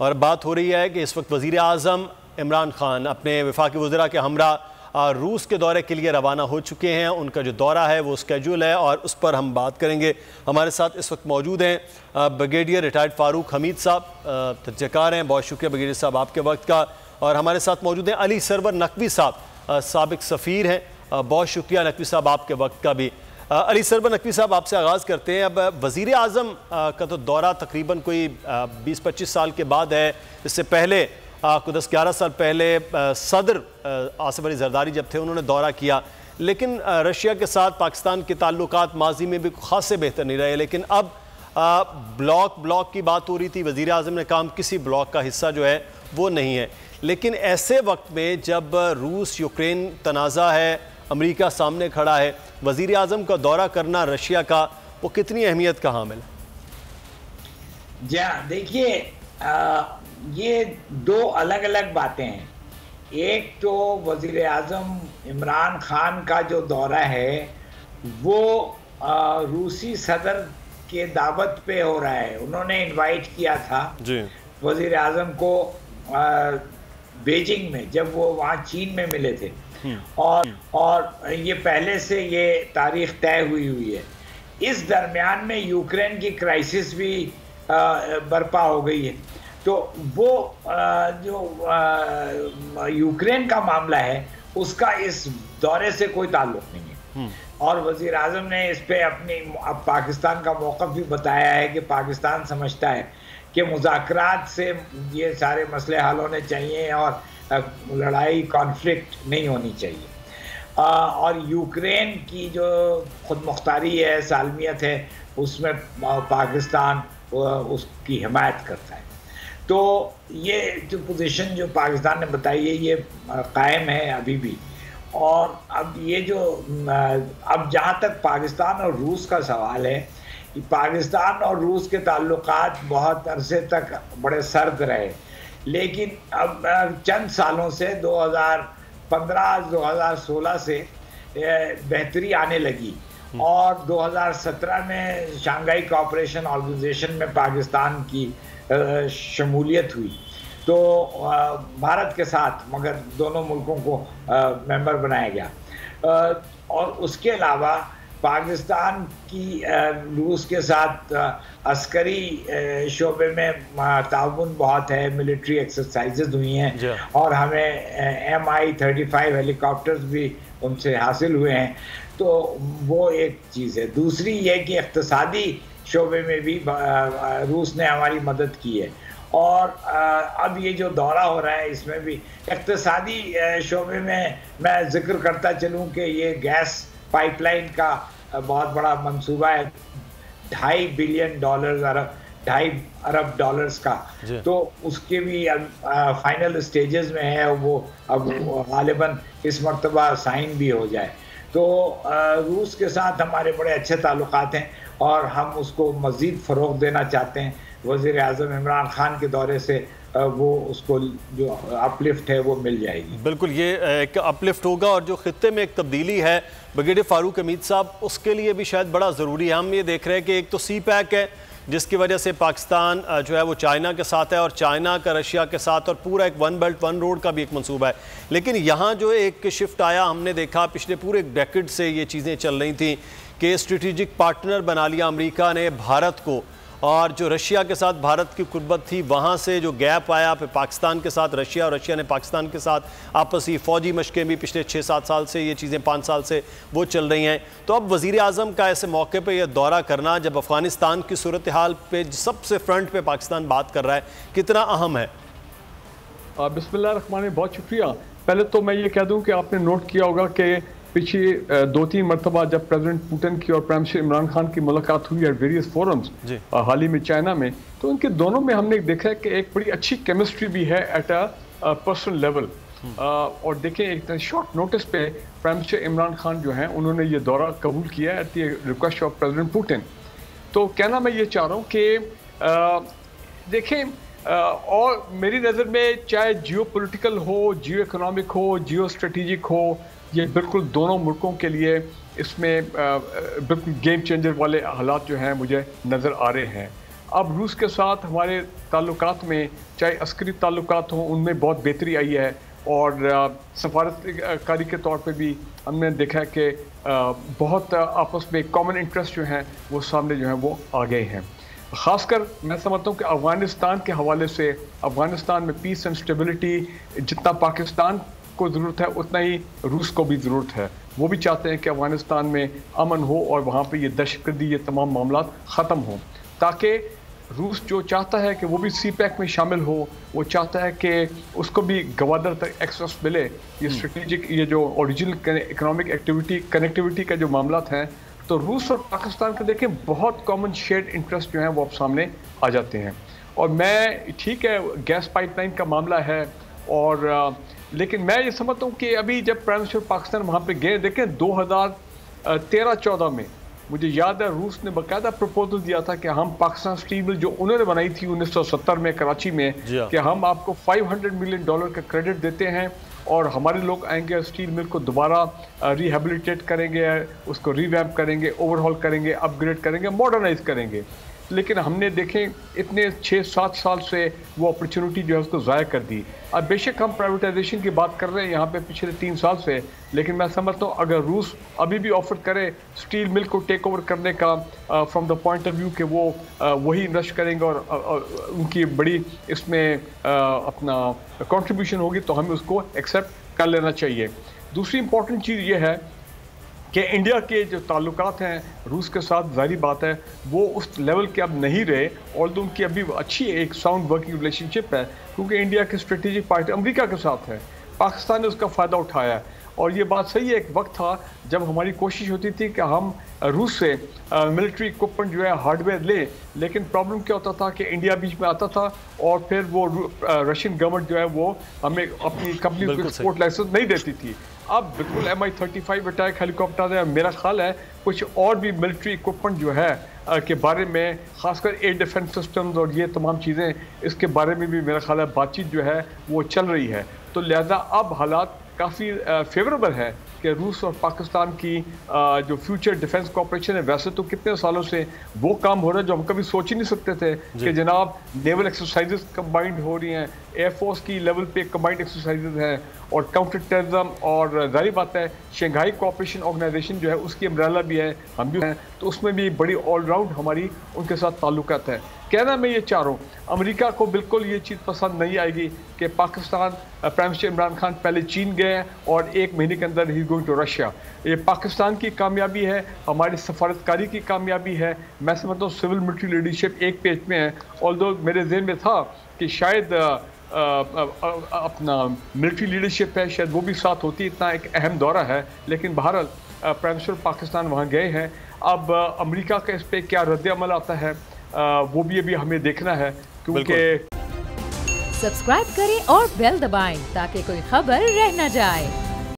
اور بات ہو رہی ہے کہ اس وقت وزیر اعظم عمران خان اپنے وفاقی وزراء کے ہمراہ روس کے دورے کے لیے روانہ ہو چکے ہیں. ان کا جو دورہ ہے وہ اسکیجول ہے اور اس پر ہم بات کریں گے. ہمارے ساتھ اس وقت موجود ہیں بریگیڈیئر ریٹائرڈ فاروق حمید صاحب, تجزیہ کار ہیں. بہت شکریہ بریگیڈیئر صاحب آپ کے وقت کا. اور ہمارے ساتھ موجود ہیں علی سرور نقوی صاحب, سابق سفیر ہیں. بہت شکریہ نقوی صاحب آپ کے وقت کا بھی. علی سرور نقوی صاحب آپ سے آغاز کرتے ہیں. اب وزیر اعظم کا تو دورہ تقریباً کوئی 20-25 سال کے بعد ہے. اس سے پہلے 10-11 سال پہلے صدر آصف علی زرداری جب تھے انہوں نے دورہ کیا, لیکن رشیا کے ساتھ پاکستان کے تعلقات ماضی میں بھی خاصے بہتر نہیں رہے. لیکن اب بلاک کی بات ہو رہی تھی, وزیر اعظم نے کہا ہم کسی بلاک کا حصہ جو ہے وہ نہیں ہے. لیکن ایسے وقت میں جب روس یوکرین تنازع ہے, امریکہ سامنے کھڑا ہے, وزیر اعظم کا دورہ کرنا رشیا کا وہ کتنی اہمیت کا حامل ہے؟ جی دیکھیے, یہ دو الگ الگ باتیں ہیں. ایک تو وزیر اعظم عمران خان کا جو دورہ ہے وہ روسی صدر کے دعوت پہ ہو رہا ہے. انہوں نے انوائٹ کیا تھا وزیر اعظم کو بیجنگ میں, جب وہ وہاں چین میں ملے تھے, اور یہ پہلے سے یہ تاریخ طے ہوئی ہے. اس درمیان میں یوکرین کی کرائسس بھی برپا ہو گئی ہے. تو وہ جو یوکرین کا معاملہ ہے اس کا اس دورے سے کوئی تعلق نہیں ہے. اور وزیر اعظم نے اس پہ اپنی پاکستان کا موقف بھی بتایا ہے کہ پاکستان سمجھتا ہے کہ مذاکرات سے یہ سارے مسئلے حل ہونے چاہیے اور لڑائی کانفلکٹ نہیں ہونی چاہیے. اور یوکرین کی جو خود مختاری ہے, سالمیت ہے, اس میں پاکستان اس کی حمایت کرتا ہے. تو یہ جو پوزیشن جو پاکستان نے بتائی ہے یہ قائم ہے ابھی بھی. اور اب یہ جو اب جہاں تک پاکستان اور روس کا سوال ہے, پاکستان اور روس کے تعلقات بہت عرصے تک بڑے سرد رہے, لیکن اب چند سالوں سے 2015-2016 سے بہتری آنے لگی. اور 2017 میں شنگھائی کوآپریشن آرگنائزیشن میں پاکستان کی شمولیت ہوئی, تو بھارت کے ساتھ, مگر دونوں ملکوں کو ممبر بنایا گیا. اور اس کے علاوہ پاکستان کی روس کے ساتھ عسکری شعبے میں تعاون بہت ہے, ملٹری ایکسرسائزز ہوئی ہیں, اور ہمیں Mi-35 ہیلی کاپٹرز بھی ان سے حاصل ہوئے ہیں. تو وہ ایک چیز ہے. دوسری یہ کہ اقتصادی شعبے میں بھی روس نے ہماری مدد کی ہے. اور اب یہ جو دورہ ہو رہا ہے اس میں بھی اقتصادی شعبے میں ذکر کرتا چلوں کہ یہ گیس پائپ لائن کا بہت بڑا منصوبہ ہے, $2.5 بلین, 2.5 ارب ڈالرز کا. تو اس کے بھی فائنل سٹیجز میں ہے, وہ اب غالباً اس مرتبہ سائن بھی ہو جائے. تو روس کے ساتھ ہمارے بڑے اچھے تعلقات ہیں اور ہم اس کو مزید فروغ دینا چاہتے ہیں. وزیر اعظم عمران خان کے دورے سے وہ اس کو جو اپلفٹ ہے وہ مل جائے گی. بالکل, یہ ایک اپلفٹ ہوگا, اور جو خطے میں ایک تبدیلی ہے بریگیڈیئر فاروق حمید صاحب, اس کے لیے بھی شاید بڑا ضروری ہے. ہم یہ دیکھ رہے ہیں کہ ایک تو سی پیک ہے جس کی وجہ سے پاکستان جو ہے وہ چائنا کے ساتھ ہے, اور چائنا کا رشیا کے ساتھ, اور پورا ایک ون بیلٹ ون روڈ کا بھی ایک منصوبہ ہے. لیکن یہاں جو ایک شفٹ آیا, ہم نے دیکھا پچھلے پورے ایک ڈیکیڈ سے یہ چیزیں چل رہی تھیں کہ اسٹریٹجک پارٹنر بنا لیا امریکہ نے بھارت کو, اور جو رشیا کے ساتھ بھارت کی قربت تھی وہاں سے جو گیپ آیا, پھر پاکستان کے ساتھ رشیا, اور رشیا نے پاکستان کے ساتھ آپسی فوجی مشقیں بھی پچھلے 6-7 سال سے, یہ چیزیں 5 سال سے وہ چل رہی ہیں. تو اب وزیر اعظم کا ایسے موقع پہ یہ دورہ کرنا, جب افغانستان کی صورتحال پہ سب سے فرنٹ پہ پاکستان بات کر رہا ہے, کتنا اہم ہے؟ بسم اللہ الرحمن الرحیم. بہت شکریہ. پہلے تو میں یہ کہہ دوں کہ آپ نے نوٹ کیا ہوگا کہ پچھلی 2-3 مرتبہ جب پریزیڈنٹ پوٹن کی اور پرائم منسٹر عمران خان کی ملاقات ہوئی ہے ویریس فورمز حال ہی میں چائنا میں, تو ان کے دونوں میں ہم نے دیکھا ہے کہ ایک بڑی اچھی کیمسٹری بھی ہے ایٹ اے پرسنل لیول. اور دیکھیں ایک شارٹ نوٹس پہ پرائم منسٹر عمران خان جو ہیں انہوں نے یہ دورہ قبول کیا at the request of president Putin. تو کہنا میں یہ چاہ رہا ہوں کہ دیکھیں, اور میری نظر میں چاہے جیو پولیٹیکل ہو, جیو اکنامک ہو, جیو اسٹریٹجک ہو, یہ بالکل دونوں ملکوں کے لیے اس میں بالکل گیم چینجر والے حالات جو ہیں مجھے نظر آ رہے ہیں. اب روس کے ساتھ ہمارے تعلقات میں چاہے عسکری تعلقات ہوں ان میں بہت بہتری آئی ہے، اور سفارت کاری کے طور پہ بھی ہم نے دیکھا ہے کہ بہت آپس میں کامن انٹرسٹ جو ہیں وہ سامنے جو ہیں وہ آ گئے ہیں۔ خاص کر میں سمجھتا ہوں کہ افغانستان کے حوالے سے افغانستان میں پیس اینڈ اسٹیبلٹی جتنا پاکستان کو ضرورت ہے اتنا ہی روس کو بھی ضرورت ہے۔ وہ بھی چاہتے ہیں کہ افغانستان میں امن ہو اور وہاں پہ یہ دہشت گردی یہ تمام معاملات ختم ہوں، تاکہ روس جو چاہتا ہے کہ وہ بھی سی پیک میں شامل ہو، وہ چاہتا ہے کہ اس کو بھی گوادر تک ایکسیس ملے۔ یہ اسٹریٹجک یہ جو اوریجنل اکنامک ایکٹیویٹی کنیکٹیویٹی کا جو معاملات ہیں، تو روس اور پاکستان کے دیکھیں بہت کامن شیئرڈ انٹرسٹ جو ہیں وہ اب سامنے آ جاتے ہیں۔ اور میں ٹھیک ہے گیس پائپ لائن کا معاملہ ہے، اور لیکن میں یہ سمجھتا ہوں کہ ابھی جب پرائم منسٹر پاکستان وہاں پہ گئے، دیکھیں 2013-14 میں مجھے یاد ہے روس نے باقاعدہ پروپوزل دیا تھا کہ ہم پاکستان اسٹیل مل جو انہوں نے بنائی تھی 1970 میں کراچی میں، کہ ہم آپ کو $500 ملین کا کریڈٹ دیتے ہیں اور ہمارے لوگ آئیں گے اسٹیل مل کو دوبارہ ریہیبلیٹیٹ کریں گے، اس کو ریویمپ کریں گے، اوور ہال کریں گے، اپ گریڈ کریں گے، ماڈرنائز کریں گے۔ لیکن ہم نے دیکھیں اتنے 6-7 سال سے وہ اپرچونٹی جو ہے اس کو ضائع کر دی۔ اب بے شک ہم پرائیویٹائزیشن کی بات کر رہے ہیں یہاں پہ پچھلے 3 سال سے، لیکن میں سمجھتا ہوں اگر روس ابھی بھی آفر کرے اسٹیل مل کو ٹیک اوور کرنے کا from the point of view کہ وہ وہی انویسٹ کریں گے اور ان کی بڑی اس میں اپنا کنٹریبیوشن ہوگی، تو ہمیں اس کو ایکسیپٹ کر لینا چاہیے۔ دوسری امپورٹنٹ چیز یہ ہے کہ انڈیا کے جو تعلقات ہیں روس کے ساتھ ظاہری بات ہے وہ اس لیول کے اب نہیں رہے، اور ان کی ابھی اچھی ایک ساؤنڈ ورکنگ ریلیشن شپ ہے، کیونکہ انڈیا کی اسٹریٹجک پارٹنر امریکا کے ساتھ ہے، پاکستان نے اس کا فائدہ اٹھایا ہے۔ اور یہ بات صحیح ہے، ایک وقت تھا جب ہماری کوشش ہوتی تھی کہ ہم روس سے ملٹری اکوپمنٹ جو ہے ہارڈ ویئر لیں، لیکن پرابلم کیا ہوتا تھا کہ انڈیا بیچ میں آتا تھا اور پھر وہ رشین گورنمنٹ جو ہے وہ ہمیں اپنی کمپنی کو ایکسپورٹ لائسنس نہیں دیتی تھی۔ اب بالکل MI-35 اٹیک ہیلی کاپٹر ہے، میرا خیال ہے کچھ اور بھی ملٹری اکوپمنٹ جو ہے کے بارے میں، خاص کر ایئر ڈیفنس سسٹمز اور یہ تمام چیزیں، اس کے بارے میں بھی میرا خیال ہے بات چیت جو ہے وہ چل رہی ہے۔ تو لہذا اب حالات کافی فیوریبل ہے کہ روس اور پاکستان کی جو فیوچر ڈیفنس کوآپریشن ہے، ویسے تو کتنے سالوں سے وہ کام ہو رہا ہے جو ہم کبھی سوچ ہی نہیں سکتے تھے کہ جناب نیول ایکسرسائزز کمبائنڈ ہو رہی ہیں، ایئر فورس کی لیول پہ کمبائنڈ ایکسرسائزز ہیں، اور کاؤنٹر ٹیررزم، اور ظاہری بات ہے شنگھائی کوآپریشن آرگنائزیشن جو ہے اس کی امبریلا بھی ہے، ہم بھی ہیں، تو اس میں بھی بڑی آل راؤنڈ ہماری ان کے ساتھ تعلقات ہے۔ کہنا میں یہ چاہ رہا ہوں امریکہ کو بالکل یہ چیز پسند نہیں آئے گی کہ پاکستان پرائم منسٹر عمران خان پہلے چین گئے ہیں اور 1 مہینے کے اندر ہی گوئنگ ٹو رشیا۔ یہ پاکستان کی کامیابی ہے، ہماری سفارتکاری کی کامیابی ہے۔ میں سمجھتا ہوں سول ملٹری لیڈرشپ ایک پیج میں ہے، آلدو میرے ذہن میں تھا کہ شاید اپنا ملٹری لیڈرشپ ہے شاید وہ بھی ساتھ ہوتی، اتنا ایک اہم دورہ ہے، لیکن بہرحال پرائم منسٹر پاکستان وہاں گئے ہیں۔ اب امریکہ کا اس پہ کیا رد عمل آتا ہے وہ بھی ابھی ہمیں دیکھنا ہے، کیونکہ سبسکرائب کریں اور بیل دبائیں تاکہ کوئی خبر رہ نہ جائے۔